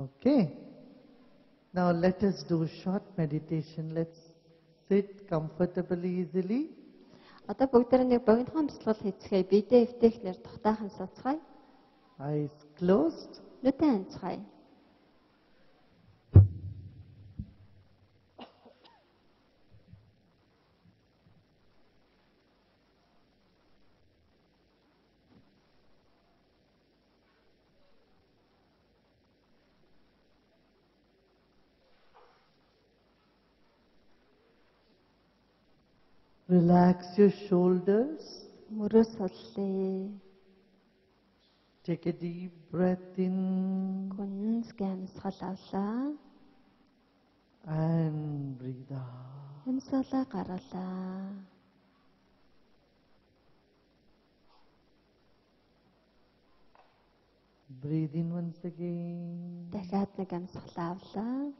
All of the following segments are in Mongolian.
Okay. Now let us do short meditation. Let's sit comfortably, easily. Одоо бүгдээрээ нэг богинохон бяцлал хийцгээе. Бидээ эвтэхнэр тухтайхан сацгаая. Eyes closed. Нүдэн анцгаая. Relax your shoulders. Мөрөө суллаа. Take a deep breath in Гүнс гамсгал авлаа. and breathe out. Амьсгалаа гаргалаа. Breathe in once again Дахиад нэг амьсгалаа авлаа.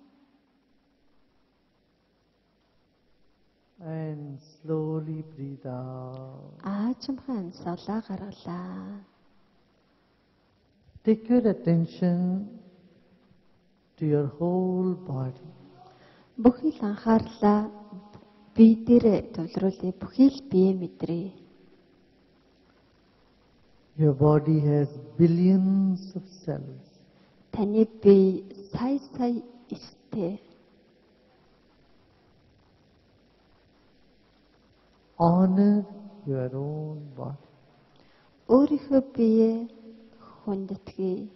and slowly breathe out. Аачмхан амьсгалаа гаргалаа. Take your attention to your whole body. Бүхэл анхаарлаа бие дээр төвлөрүүлээ. Бүхэл бие мэдрээ. Your body has billions of cells. Таны бие сая эстэй. Honor your own body. Өөрийнхөө бие хүндэтгэе.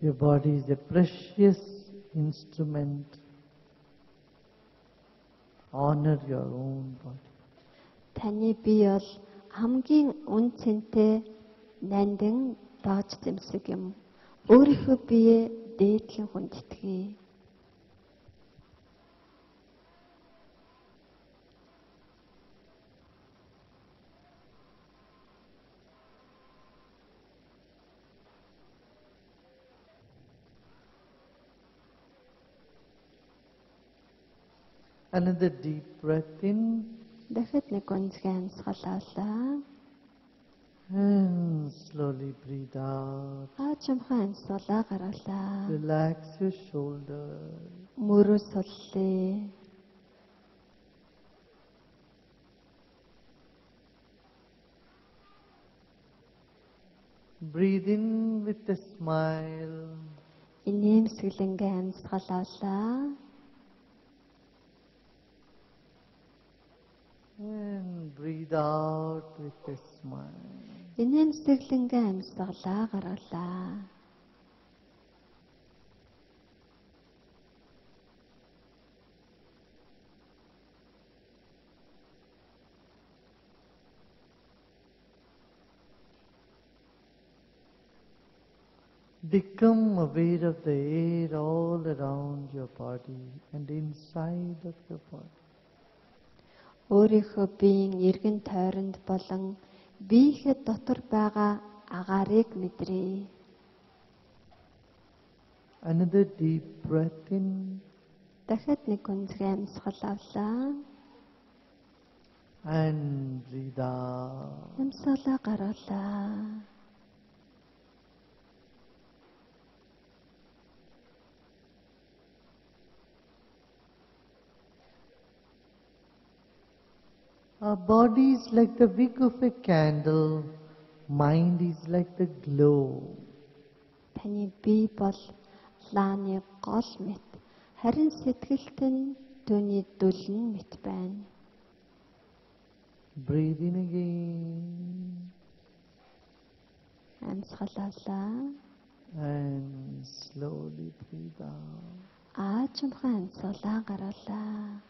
Your body is a precious instrument. Honor your own body. Таны бие бол хамгийн үн цэнтэй нандин дааж зэмсэг юм. Өөрийнхөө бие дээдлэн хүндэтгэе. Another deep breath in Дахиад нэг гонцгой амьсгал авлаа. and slowly breathe out. Аачмхан амьсгалаа гаргалаа. Relax your shoulders. Мөрөө суллаа. Breathe in with a smile. Инээмсэглэнгээ амьсгал авлаа. And breathe out with a smile. Инээмсэглэнгээ амьсгалаа гаргалаа. Become aware of the air all around your body and inside of your body. Өөрийнхөө биеийн эргэн тойронд болон биеийнхээ дотор байгаа агаарыг мэдрээ. Another deep breath in Дахиад нэг гонцгой амьсгал авлаа. and breathe out. Амьсгалаа гаргалаа. Our body is like the wick of a candle. Mind is like the glow. Таны бие бол лааны гол мэт. Харин сэтгэлт нь түүний дүлэн мэт байна. Breathe in again Амьсгалаа. and slowly breathe out. Аачмхан амьсгалаа гаргалаа.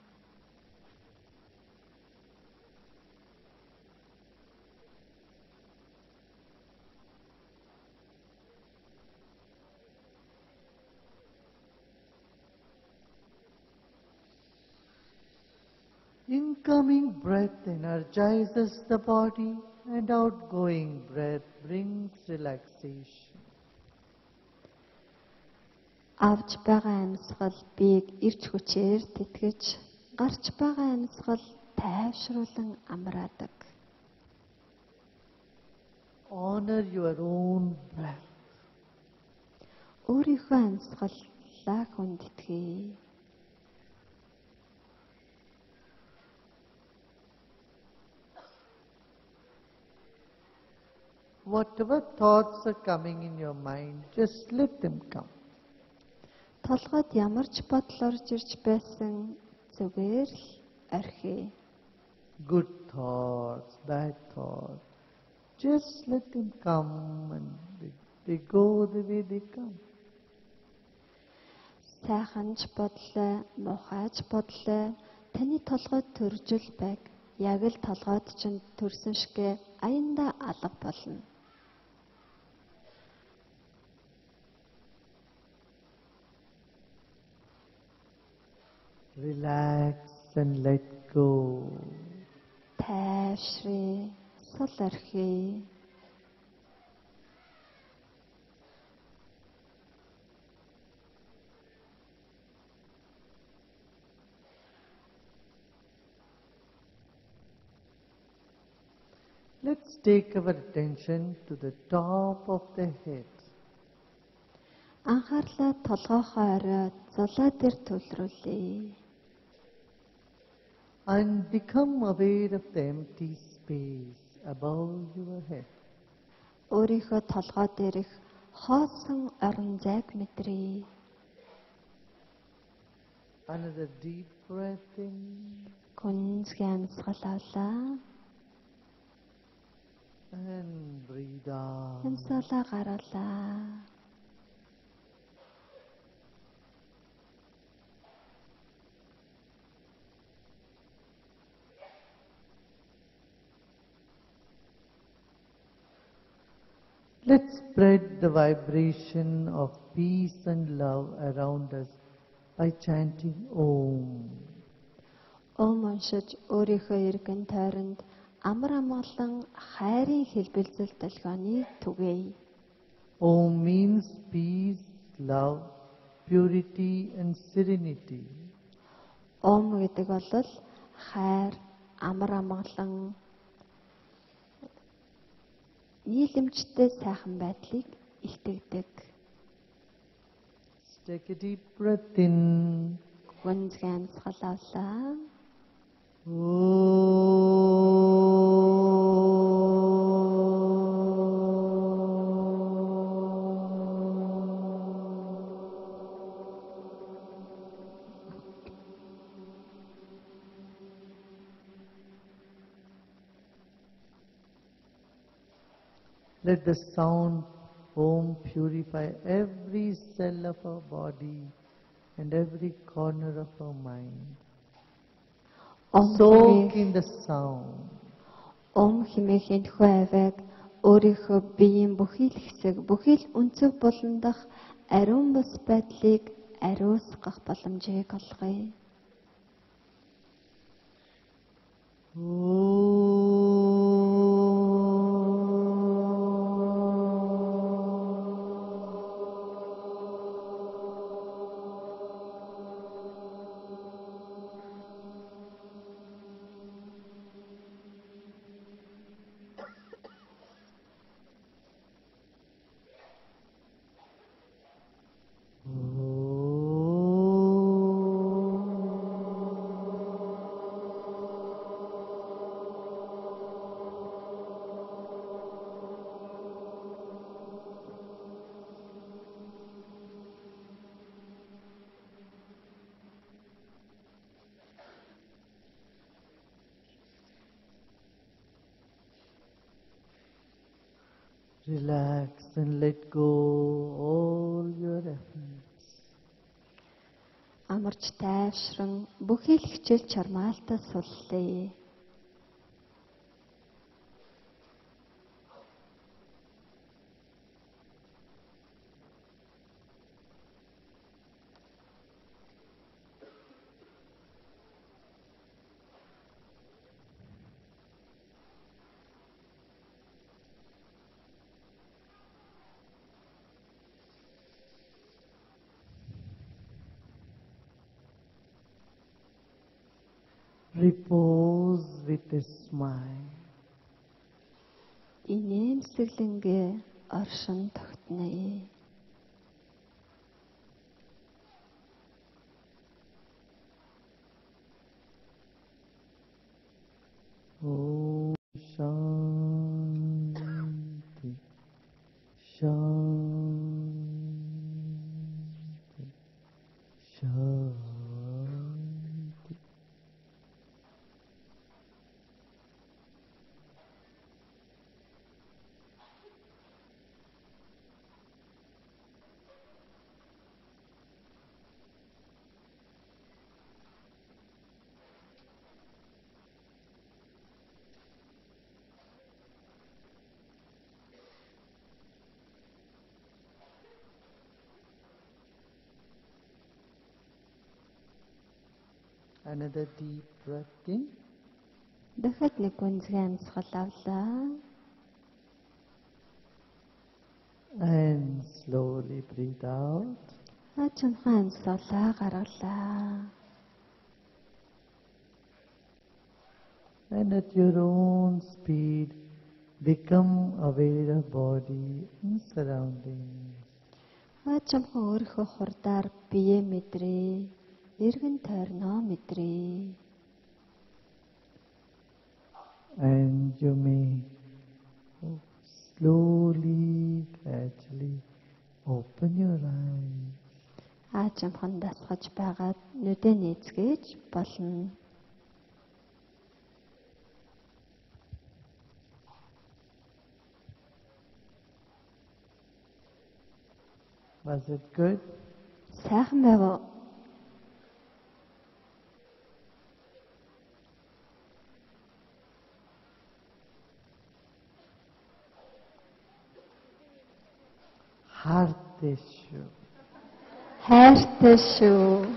Incoming breath energizes the body and outgoing breath brings relaxation. Авж байгаа амьсгал биеийг эрч хүчээр тэтгэж, гарч байгаа амьсгал тайвшруулан амраадаг. Honor your own breath. Өөрийнхөө амьсгалаа хүндэтгэе. Whatever thoughts are coming in your mind, just let them come. Толгойд ямар ч бодол орж ирж байсан зүгээр л орхие. Good thoughts, bad thoughts, just let them come and they go the way they come. Сайхан ч бодлоо, муухай ч бодлоо таны толгойд төрж л байг. Яг л толгойд чинь төрсөн шигэ аяндаа алга болно. Relax and let go. Тайвшрээ, сул орхие. Let's take our attention to the top of the head. Анхаарлаа толгойхоо орой зулаа дээр төвлөрүүлье. And become aware of the empty space above your head. Өөрийнхөө толгой дээрх хоосон орон зайг мэдрээ. Another deep breath in. Гүнзгий амьсгал авлаа. And breathe out. Амьсгалаа гаргалаа. Let's spread the vibration of peace and love around us by chanting Om. Ом уншиж өөрийнхөө эргэн тойронд амар амгалан хайрын хэлбэлзэл долгионы түгээе. Om means peace, love, purity and serenity. Ом гэдэг бол хайр, амар амгалан, нийлэмжтэй сайхан байдлыг илтгэдэг. Take a deep breath in. Гүнзгий амьсгал авлаа. Let the sound Om purify every cell of our body and every corner of our mind. Soak in the sound. Ом хэмээх энэхүү авийг өөрийнхөө биеийн бүхий л хэсэг, бүхий л өнцөг болон дах ариун бус байдлыг ариусгах боломжийг олгоё. Relax and let go all your efforts. Амарч тайвшран бүхий л хичээл чармаалтаа суллаа. repose with a smile. Инээмсэглэнгээ оршин тогтноё. Om Shanti Shanti Shanti. Another deep breath in. Дахиад нэг гүнзгий амьсгал авлаа. And slowly breathe out. Хаачин амьсгалаа гаргалаа. And at your own speed, become aware of body and surroundings. Хаачин өөрийнхөө хурдаар бие мэдрээ. Эргэн тойрноо мэдрээ. And you may slowly, gradually open your eyes. Хаачамхан дасгаж байгаад нүдээ нээцгээж болно. Was it good? Сайхан байв уу? Heart issue. Хайртай шүү.